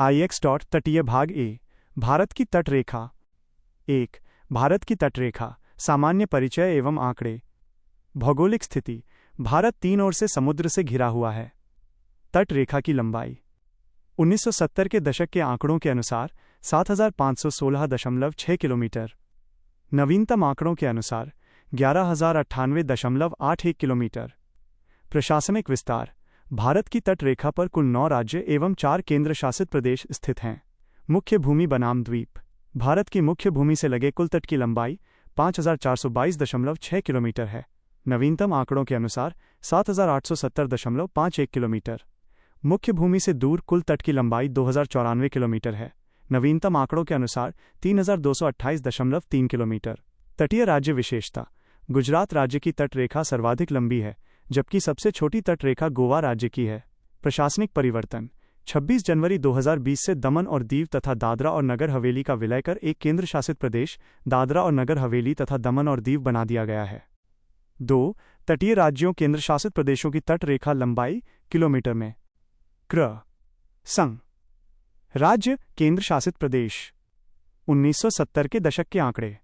IX. तटीय भाग ए। भारत की तटरेखा। 1. भारत की तटरेखा। सामान्य परिचय एवं आंकड़े। भौगोलिक स्थिति। भारत 3 ओर से समुद्र से घिरा हुआ है। तटरेखा की लंबाई 1970 के दशक के आंकड़ों के अनुसार 7516.6 किलोमीटर। नवीनतम आंकड़ों के अनुसार 11098.81 किलोमीटर। प्रशासनिक विस्तार। भारत की तटरेखा पर कुल 9 राज्य एवं 4 केंद्र शासित प्रदेश स्थित हैं। मुख्य भूमि बनाम द्वीप। भारत की मुख्य भूमि से लगे कुल तट की लंबाई 5422.6 किलोमीटर है। नवीनतम आंकड़ों के अनुसार 7870.51 किलोमीटर। मुख्य भूमि से दूर कुल तट की लंबाई 2094 किलोमीटर है। नवीनतम आंकड़ों के अनुसार 3228.3 किलोमीटर। तटीय राज्य विशेषता। गुजरात राज्य की तटरेखा सर्वाधिक लंबी है, जबकि सबसे छोटी तटरेखा गोवा राज्य की है। प्रशासनिक परिवर्तन। 26 जनवरी 2020 से दमन और दीव तथा दादरा और नगर हवेली का विलय कर एक केंद्र शासित प्रदेश दादरा और नगर हवेली तथा दमन और दीव बना दिया गया है। 2. तटीय राज्यों केंद्र शासित प्रदेशों की तटरेखा लंबाई किलोमीटर में। क्र. संघ। राज्य केंद्र शासित प्रदेश। 1970 के दशक के आंकड़े।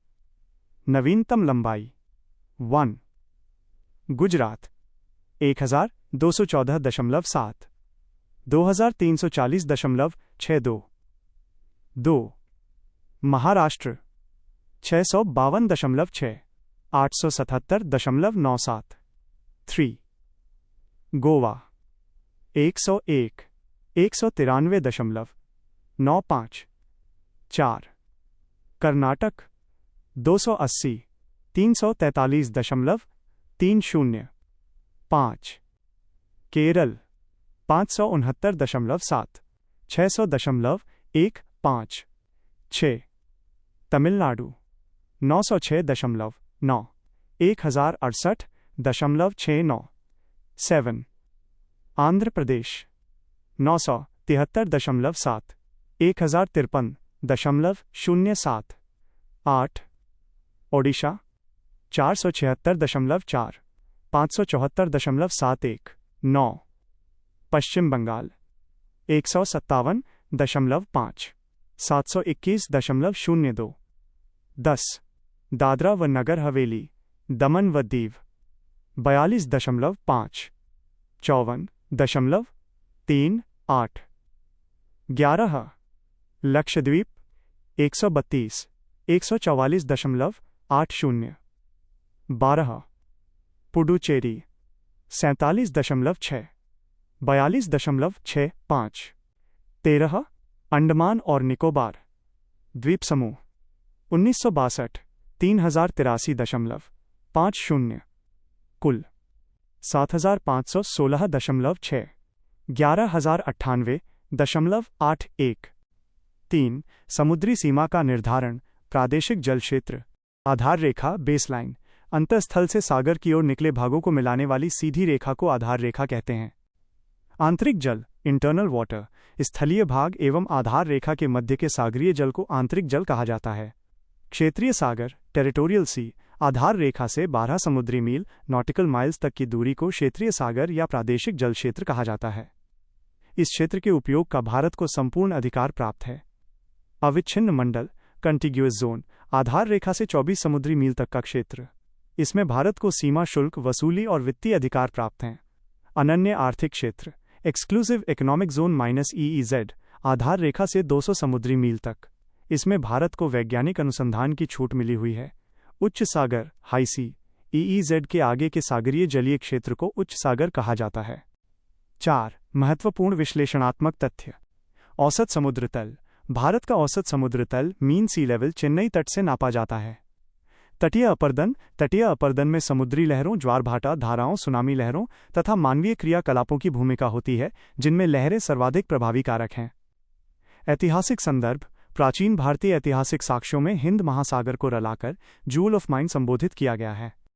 नवीनतम लंबाई 1. गुजरात 1214.7 2340.62। 2. महाराष्ट्र 652.6 877.97। 3. गोवा 101 193.95। 4. कर्नाटक 280 343.30। 5. केरल 569.7 600.15। 6. तमिलनाडु 906.9 1068.69। 7. आंध्र प्रदेश 973.7 1053.07। 8. ओडिशा 476.4 574.71। 9. पश्चिम बंगाल 157.5 721.02। 10. दादरा व नगर हवेली दमन व दीव 42.5 54.38। 11. लक्षद्वीप 132 144.80। 12. पुडुचेरी 47.6 42.65। 13. अंडमान और निकोबार द्वीप समूह 1962 3083.50। कुल 7516.6 11098.81। 3. समुद्री सीमा का निर्धारण। प्रादेशिक जल क्षेत्र। आधार रेखा बेसलाइन। अंतःस्थल से सागर की ओर निकले भागों को मिलाने वाली सीधी रेखा को आधार रेखा कहते हैं। आंतरिक जल इंटरनल वाटर। स्थलीय भाग एवं आधार रेखा के मध्य के सागरीय जल को आंतरिक जल कहा जाता है। क्षेत्रीय सागर टेरिटोरियल सी। आधार रेखा से 12 समुद्री मील नॉटिकल माइल्स तक की दूरी को क्षेत्रीय सागर या प्रादेशिक जल क्षेत्र कहा जाता है। इस क्षेत्र के उपयोग का भारत को संपूर्ण अधिकार प्राप्त है। अविच्छिन्न मंडल कंटिग्यूअस जोन। आधार रेखा से 24 समुद्री मील तक का क्षेत्र। इसमें भारत को सीमा शुल्क वसूली और वित्तीय अधिकार प्राप्त हैं। अनन्य आर्थिक क्षेत्र एक्सक्लूसिव इकोनॉमिक जोन -EEZ। आधार रेखा से 200 समुद्री मील तक। इसमें भारत को वैज्ञानिक अनुसंधान की छूट मिली हुई है। उच्च सागर हाई सी। EEZ के आगे के सागरीय जलीय क्षेत्र को उच्च सागर कहा जाता है। 4. महत्वपूर्ण विश्लेषणात्मक तथ्य। औसत समुद्र तल। भारत का औसत समुद्र तल मीन सी लेवल चेन्नई तट से नापा जाता है। तटीय अपर्दन। तटीय अपर्दन में समुद्री लहरों ज्वार भाटा धाराओं सुनामी लहरों तथा मानवीय क्रियाकलापों की भूमिका होती है, जिनमें लहरें सर्वाधिक प्रभावी कारक हैं। ऐतिहासिक संदर्भ। प्राचीन भारतीय ऐतिहासिक साक्ष्यों में हिंद महासागर को रलाकर जूल ऑफ माइन संबोधित किया गया है।